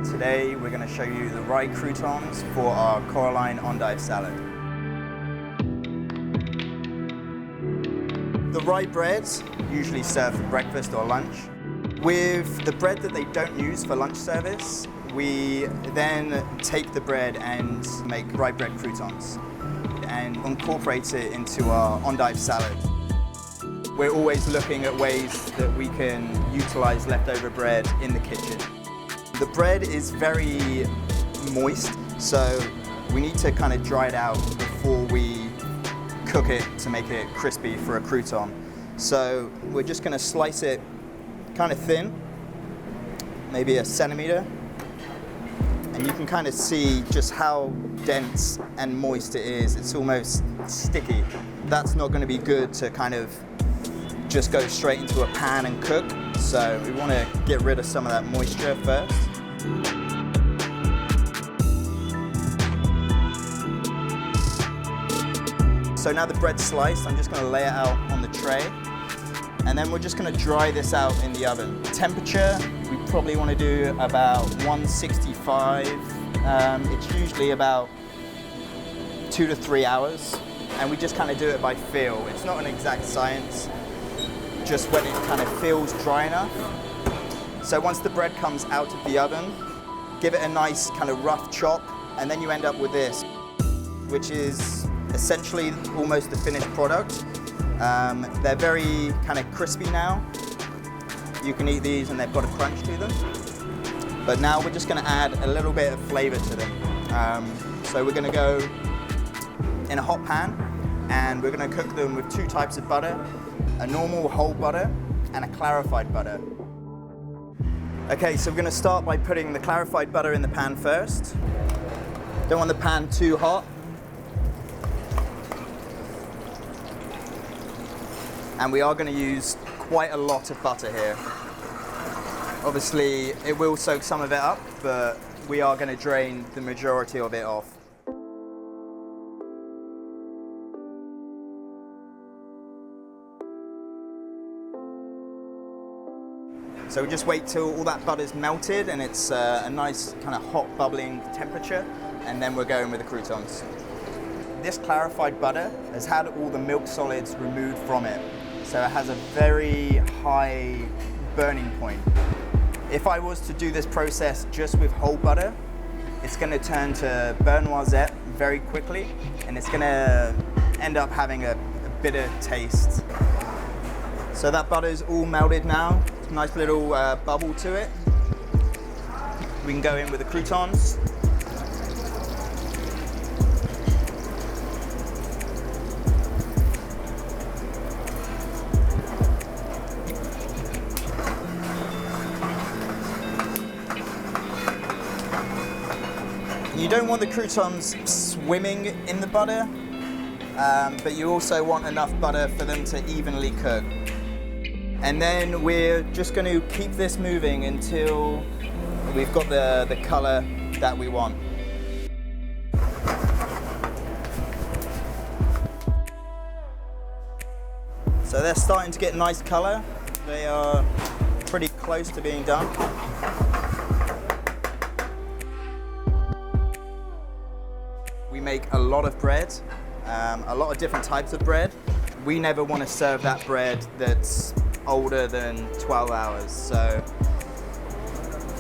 Today we're going to show you the rye croutons for our coralline endive salad. The rye breads usually serve for breakfast or lunch. With the bread that they don't use for lunch service, we then take the bread and make rye bread croutons and incorporate it into our endive salad. We're always looking at ways that we can utilize leftover bread in the kitchen. The bread is very moist, so we need to kind of dry it out before we cook it to make it crispy for a crouton. So we're just going to slice it kind of thin, maybe 1 centimeter, and you can kind of see just how dense and moist it is. It's almost sticky. That's not going to be good to kind of just go straight into a pan and cook, so we want to get rid of some of that moisture first. So now the bread's sliced, I'm just going to lay it out on the tray, and then we're just going to dry this out in the oven. Temperature, we probably want to do about 165. It's usually about 2 to 3 hours, and we just kind of do it by feel. It's not an exact science, just when it kind of feels dry enough. So once the bread comes out of the oven, give it a nice kind of rough chop, and then you end up with this, which is essentially almost the finished product. They're very kind of crispy now. You can eat these and they've got a crunch to them. But now we're just going to add a little bit of flavor to them. So we're going to go in a hot pan, and we're going to cook them with 2 types of butter, a normal whole butter and a clarified butter. Okay, so we're going to start by putting the clarified butter in the pan first. Don't want the pan too hot. And we are going to use quite a lot of butter here. Obviously, it will soak some of it up, but we are going to drain the majority of it off. So we just wait till all that butter's melted and it's a nice kind of hot bubbling temperature, and then we're going with the croutons. This clarified butter has had all the milk solids removed from it, so it has a very high burning point. If I was to do this process just with whole butter, it's going to turn to beurre noisette very quickly, and it's going to end up having a bitter taste. So that butter's all melted now. Nice little bubble to it. We can go in with the croutons. You don't want the croutons swimming in the butter, but you also want enough butter for them to evenly cook. And then we're just going to keep this moving until we've got the color that we want. So they're starting to get nice color. They are pretty close to being done. We make a lot of bread, a lot of different types of bread. We never want to serve that bread that's older than 12 hours. So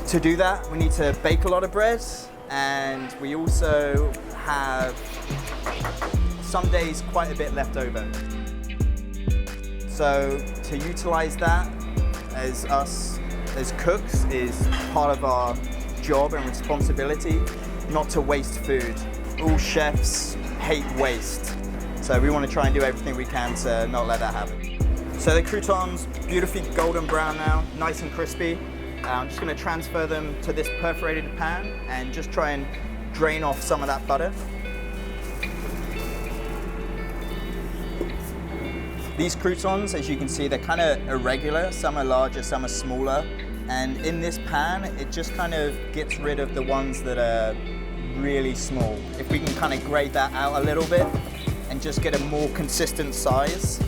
to do that, we need to bake a lot of bread, and we also have some days quite a bit left over. So to utilize that as us as cooks is part of our job and responsibility, not to waste food. All chefs hate waste, so we want to try and do everything we can to not let that happen. So the croutons, beautifully golden brown now, nice and crispy. I'm just going to transfer them to this perforated pan and just try and drain off some of that butter. These croutons, as you can see, they're kind of irregular. Some are larger, some are smaller. And in this pan, it just kind of gets rid of the ones that are really small. If we can kind of grade that out a little bit and just get a more consistent size,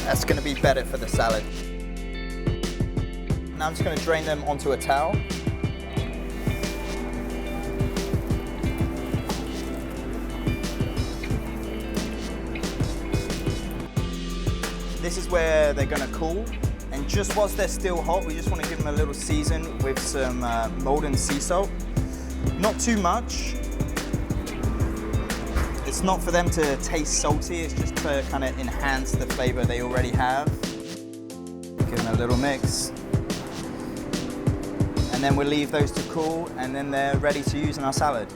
that's going to be better for the salad. Now I'm just going to drain them onto a towel. This is where they're going to cool. And just whilst they're still hot, we just want to give them a little season with some molten sea salt. Not too much. It's not for them to taste salty, it's just to kind of enhance the flavor they already have. Give them a little mix. And then we'll leave those to cool, and then they're ready to use in our salad.